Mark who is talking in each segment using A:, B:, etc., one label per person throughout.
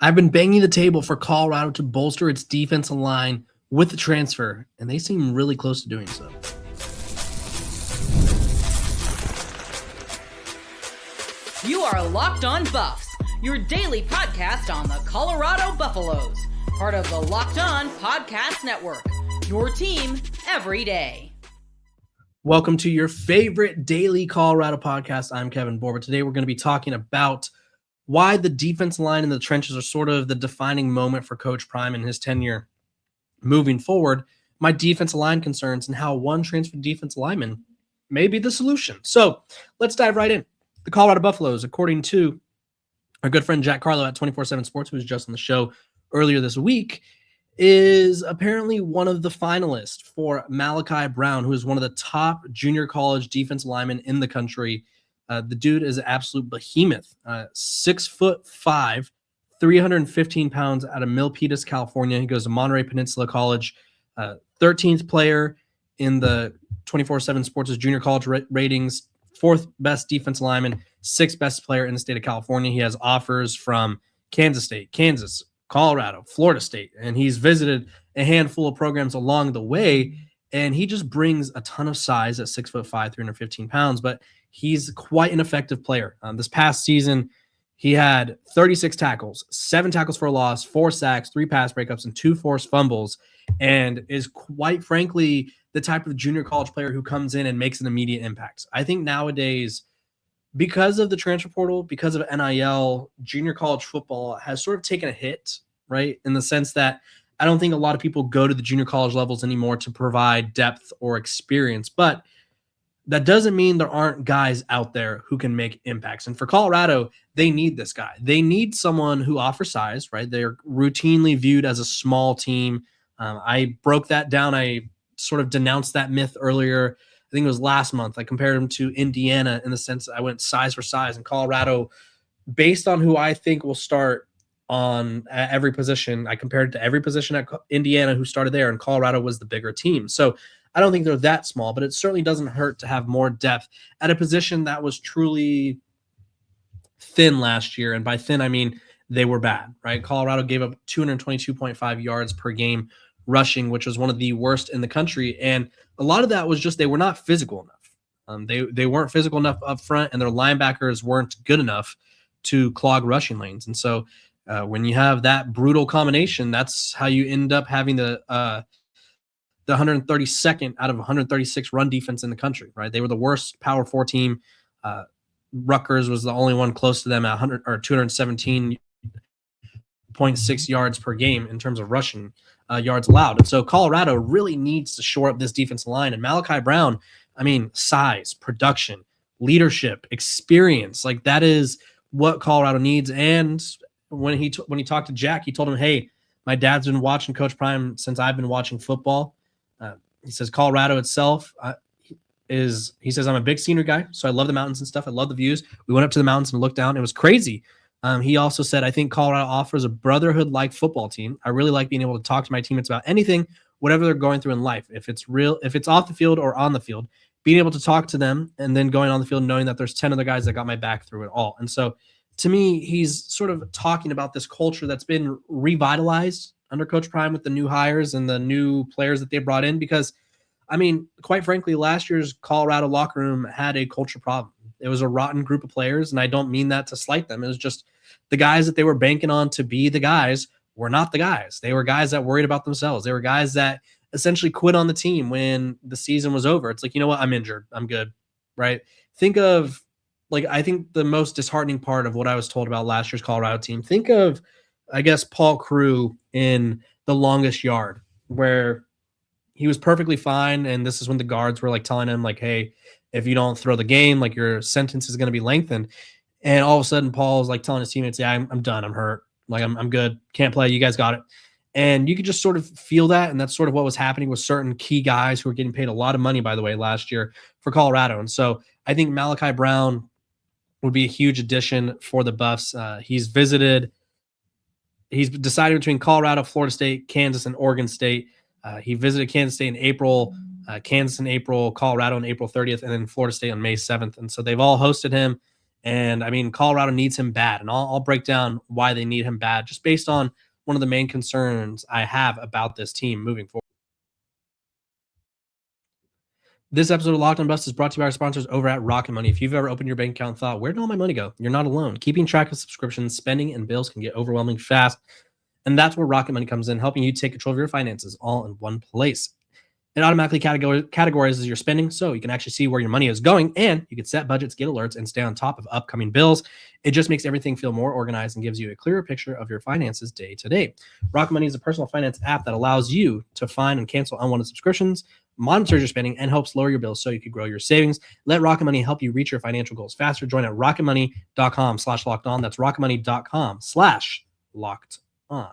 A: I've been banging the table for Colorado to bolster its defensive line with the transfer, and they seem really close to doing so.
B: You are Locked On Buffs, your daily podcast on the Colorado Buffaloes, part of the Locked On Podcast Network, your team every day.
A: Welcome to your favorite daily Colorado podcast. I'm Kevin Borba. Today we're going to be talking about why the defense line in the trenches are sort of the defining moment for Coach Prime and his tenure moving forward, my defensive line concerns, and how one transferred defensive lineman may be the solution. So let's dive right in. The Colorado Buffaloes, according to our good friend Jack Carlo at 24/7 Sports, who was just on the show earlier this week, is apparently one of the finalists for Malachi Brown, who is one of the top junior college defensive linemen in the country. The dude is an absolute behemoth, 6'5", 315 pounds out of Milpitas, California. He goes to Monterey Peninsula College, 13th player in the 24/7 Sports' junior college ratings, 4th best defensive lineman, 6th best player in the state of California. He has offers from Kansas State, Kansas, Colorado, Florida State, and he's visited a handful of programs along the way, and he just brings a ton of size at 6'5", 315 pounds, but he's quite an effective player. This past season, he had 36 tackles, 7 tackles for a loss, 4 sacks, 3 pass breakups, and 2 forced fumbles, and is quite frankly the type of junior college player who comes in and makes an immediate impact. I think nowadays, because of the transfer portal, because of NIL, junior college football has sort of taken a hit, right? In the sense that I don't think a lot of people go to the junior college levels anymore to provide depth or experience, but that doesn't mean there aren't guys out there who can make impacts. And for Colorado, they need this guy. They need someone who offers size, right? They're routinely viewed as a small team. I broke that down. I sort of denounced that myth earlier. I think it was last month. I compared them to Indiana in the sense that I went size for size. And Colorado, based on who I think will start on every position, I compared it to every position at Indiana who started there, and Colorado was the bigger team. So I don't think they're that small, but it certainly doesn't hurt to have more depth at a position that was truly thin last year. And by thin, I mean they were bad, right? Colorado gave up 222.5 yards per game rushing, which was one of the worst in the country. And a lot of that was just they were not physical enough. They weren't physical enough up front, and their linebackers weren't good enough to clog rushing lanes. And so when you have that brutal combination, that's how you end up having the 132nd out of 136 run defense in the country, right? They were the worst Power 4 team. Rutgers was the only one close to them at 217.6 yards per game in terms of rushing yards allowed. And so Colorado really needs to shore up this defensive line. And Malachi Brown, I mean, size, production, leadership, experience, like that is what Colorado needs. And when he talked to Jack, he told him, hey, my dad's been watching Coach Prime since I've been watching football. He says Colorado itself he says, I'm a big scenery guy, so I love the mountains and stuff. I love the views. We went up to the mountains and looked down. It was crazy. He also said, I think Colorado offers a brotherhood-like football team. I really like being able to talk to my teammates about anything, whatever they're going through in life. If it's off the field or on the field, being able to talk to them and then going on the field knowing that there's 10 other guys that got my back through it all. And so to me, he's sort of talking about this culture that's been revitalized under Coach Prime with the new hires and the new players that they brought in. Because, I mean, quite frankly, last year's Colorado locker room had a culture problem. It was a rotten group of players, and I don't mean that to slight them. It was just the guys that they were banking on to be the guys were not the guys. They were guys that worried about themselves. They were guys that essentially quit on the team when the season was over. It's like, you know what? I'm injured. I'm good, right? Think of, like, I think the most disheartening part of what I was told about last year's Colorado team, think of, I guess, Paul Crew in The Longest Yard, where he was perfectly fine. And this is when the guards were like telling him, like, hey, if you don't throw the game, like your sentence is going to be lengthened. And all of a sudden, Paul's like telling his teammates, yeah, I'm done. I'm hurt. Like, I'm good. Can't play. You guys got it. And you could just sort of feel that. And that's sort of what was happening with certain key guys who were getting paid a lot of money, by the way, last year for Colorado. And so I think Malachi Brown would be a huge addition for the Buffs. He's decided between Colorado, Florida State, Kansas, and Oregon State. He visited Kansas State in April, Kansas in April, Colorado on April 30th, and then Florida State on May 7th. And so they've all hosted him And I mean, Colorado needs him bad. And I'll break down why they need him bad just based on one of the main concerns I have about this team moving forward. This episode of Locked On Bust is brought to you by our sponsors over at Rocket Money. If you've ever opened your bank account and thought, where did all my money go? You're not alone. Keeping track of subscriptions, spending, and bills can get overwhelming fast. And that's where Rocket Money comes in, helping you take control of your finances all in one place. It automatically categorizes your spending so you can actually see where your money is going, and you can set budgets, get alerts, and stay on top of upcoming bills. It just makes everything feel more organized and gives you a clearer picture of your finances day to day. Rocket Money is a personal finance app that allows you to find and cancel unwanted subscriptions, monitor your spending, and helps lower your bills so you can grow your savings. Let Rocket Money help you reach your financial goals faster. Join at rocketmoney.com/lockedon. That's rocketmoney.com/lockedon.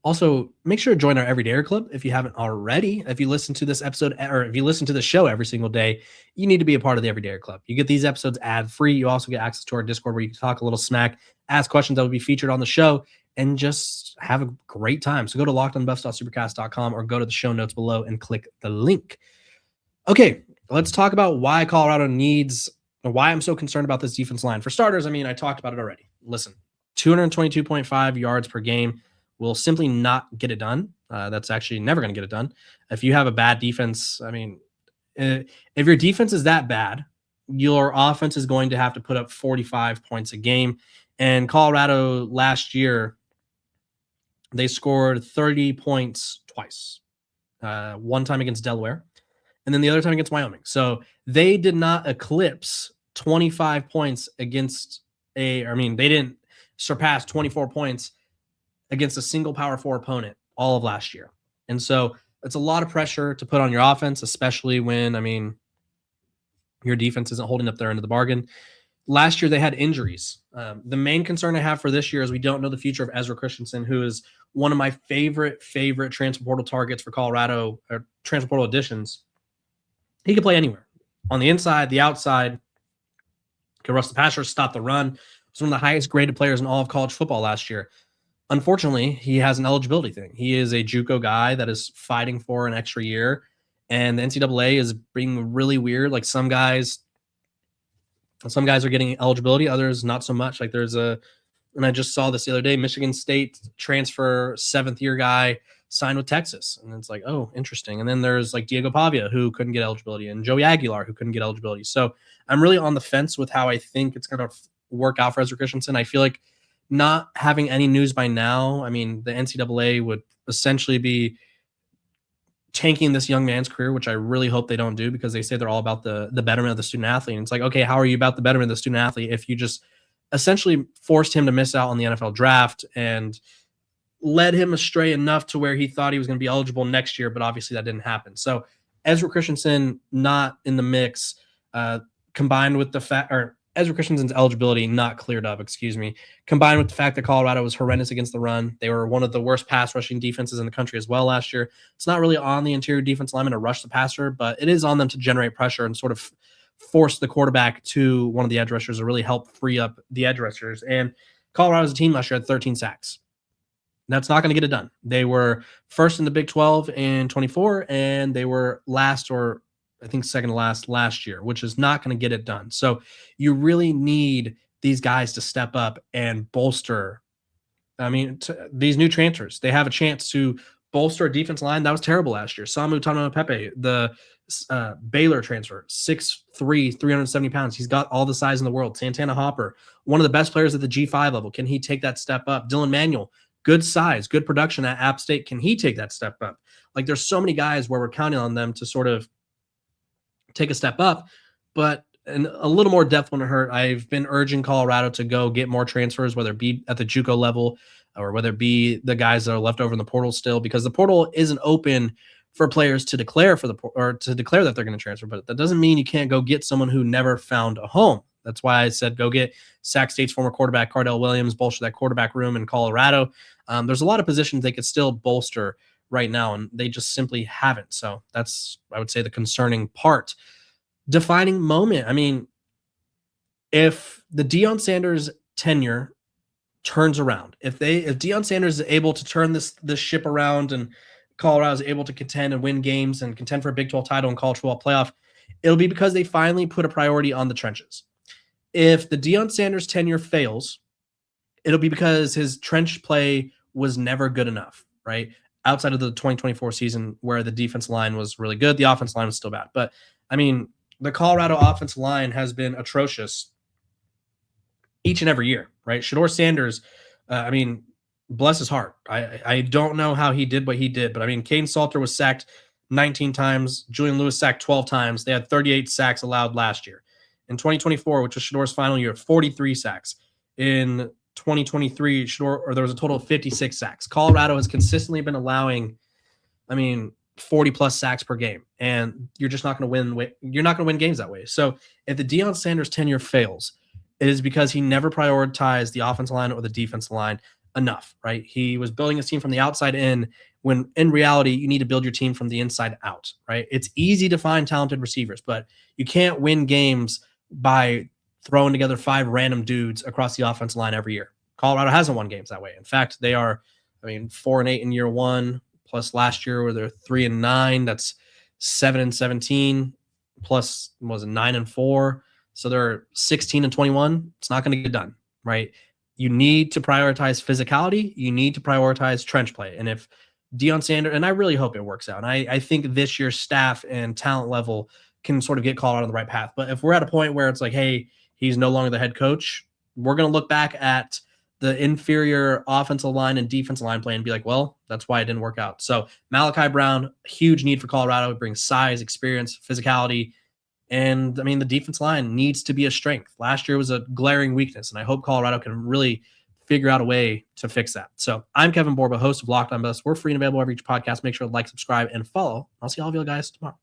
A: Also, make sure to join our Everydayer Club if you haven't already. If you listen to this episode or if you listen to the show every single day, you need to be a part of the Everydayer Club. You get these episodes ad-free. You also get access to our Discord where you can talk a little smack, ask questions that will be featured on the show, and just have a great time. So go to lockedonbuffs.supercast.com or go to the show notes below and click the link. Okay, let's talk about why Colorado needs, or why I'm so concerned about this defense line. For starters, I mean, I talked about it already. Listen, 222.5 yards per game will simply not get it done. That's actually never going to get it done. If you have a bad defense, I mean, if your defense is that bad, your offense is going to have to put up 45 points a game. And Colorado last year, they scored 30 points twice. One time against Delaware, and then the other time against Wyoming. So they did not eclipse 25 points against they didn't surpass 24 points against a single Power 4 opponent all of last year. And so it's a lot of pressure to put on your offense, especially when, I mean, your defense isn't holding up their end of the bargain. Last year, they had injuries. The main concern I have for this year is we don't know the future of Ezra Christensen, who is one of my favorite transfer portal targets for Colorado, or transfer portal additions. He could play anywhere. On the inside, the outside, could rush the passer, stop the run. He's one of the highest graded players in all of college football last year. Unfortunately, he has an eligibility thing. He is a JUCO guy that is fighting for an extra year, and the NCAA is being really weird. Like some guys are getting eligibility, others not so much. Like and I just saw this the other day, Michigan State transfer 7th-year guy signed with Texas, and it's like, oh, interesting. And then there's like Diego Pavia, who couldn't get eligibility, and Joey Aguilar, who couldn't get eligibility. So I'm really on the fence with how I think it's going to work out for Ezra Christensen. I feel like not having any news by now, I mean, the NCAA would essentially be tanking this young man's career, which I really hope they don't do, because they say they're all about the betterment of the student athlete. And it's like, okay, how are you about the betterment of the student athlete if you just essentially forced him to miss out on the NFL draft and led him astray enough to where he thought he was going to be eligible next year, but obviously that didn't happen. So Ezra Christensen not in the mix, combined with the fact, or Ezra Christensen's eligibility not cleared up, combined with the fact that Colorado was horrendous against the run. They were one of the worst pass rushing defenses in the country as well last year. It's not really on the interior defense lineman to rush the passer, but it is on them to generate pressure and sort of force the quarterback to one of the edge rushers, or really help free up the edge rushers. And Colorado's team last year had 13 sacks. That's not going to get it done. They were first in the Big 12 in 24, and they were last, or I think second to last year, which is not going to get it done. So you really need these guys to step up and bolster. I mean, these new transfers, they have a chance to bolster a defense line that was terrible last year. Samu Tanopepe, the Baylor transfer, 6'3", 370 pounds. He's got all the size in the world. Santana Hopper, one of the best players at the G5 level. Can he take that step up? Dylan Manuel, good size, good production at App State. Can he take that step up? Like, there's so many guys where we're counting on them to sort of take a step up, but a little more depth wouldn't hurt. I've been urging Colorado to go get more transfers, whether it be at the JUCO level or whether it be the guys that are left over in the portal still, because the portal isn't open for players to declare to declare that they're going to transfer. But that doesn't mean you can't go get someone who never found a home. That's why I said go get Sac State's former quarterback Cardell Williams, bolster that quarterback room in Colorado. There's a lot of positions they could still bolster right now, and they just simply haven't. So that's, I would say, the concerning part. Defining moment. I mean, if the Deion Sanders tenure turns around, if Deion Sanders is able to turn this ship around and Colorado is able to contend and win games and contend for a Big 12 title and college football playoff, it'll be because they finally put a priority on the trenches. If the Deion Sanders tenure fails, it'll be because his trench play was never good enough, right? Outside of the 2024 season where the defense line was really good, the offense line was still bad. But, I mean, the Colorado offensive line has been atrocious each and every year, right? Shedeur Sanders, bless his heart. I don't know how he did what he did, but, Caden Salter was sacked 19 times. Julian Lewis sacked 12 times. They had 38 sacks allowed last year. In 2024, which was Shedeur's final year, 43 sacks. In 2023, there was a total of 56 sacks. Colorado has consistently been allowing, 40 plus sacks per game, and you're just not going to win. You're not going to win games that way. So if the Deion Sanders tenure fails, it is because he never prioritized the offensive line or the defensive line enough, right? He was building his team from the outside in, when in reality, you need to build your team from the inside out, right? It's easy to find talented receivers, but you can't win games by throwing together 5 random dudes across the offensive line every year. Colorado hasn't won games that way. In fact, they are, 4-8 in year one, plus last year where they're 3-9. That's 7-17, plus was it 9-4. So they're 16-21. It's not going to get done, right? You need to prioritize physicality. You need to prioritize trench play. And if Deion Sanders, and I really hope it works out. And I think this year's staff and talent level can sort of get Colorado on the right path. But if we're at a point where it's like, hey, he's no longer the head coach, we're going to look back at the inferior offensive line and defensive line play and be like, well, that's why it didn't work out. So Malachi Brown, huge need for Colorado. It brings size, experience, physicality. And, the defense line needs to be a strength. Last year was a glaring weakness, and I hope Colorado can really figure out a way to fix that. So I'm Kevin Borba, host of Locked On Buffs. We're free and available every each podcast. Make sure to like, subscribe, and follow. I'll see all of you guys tomorrow.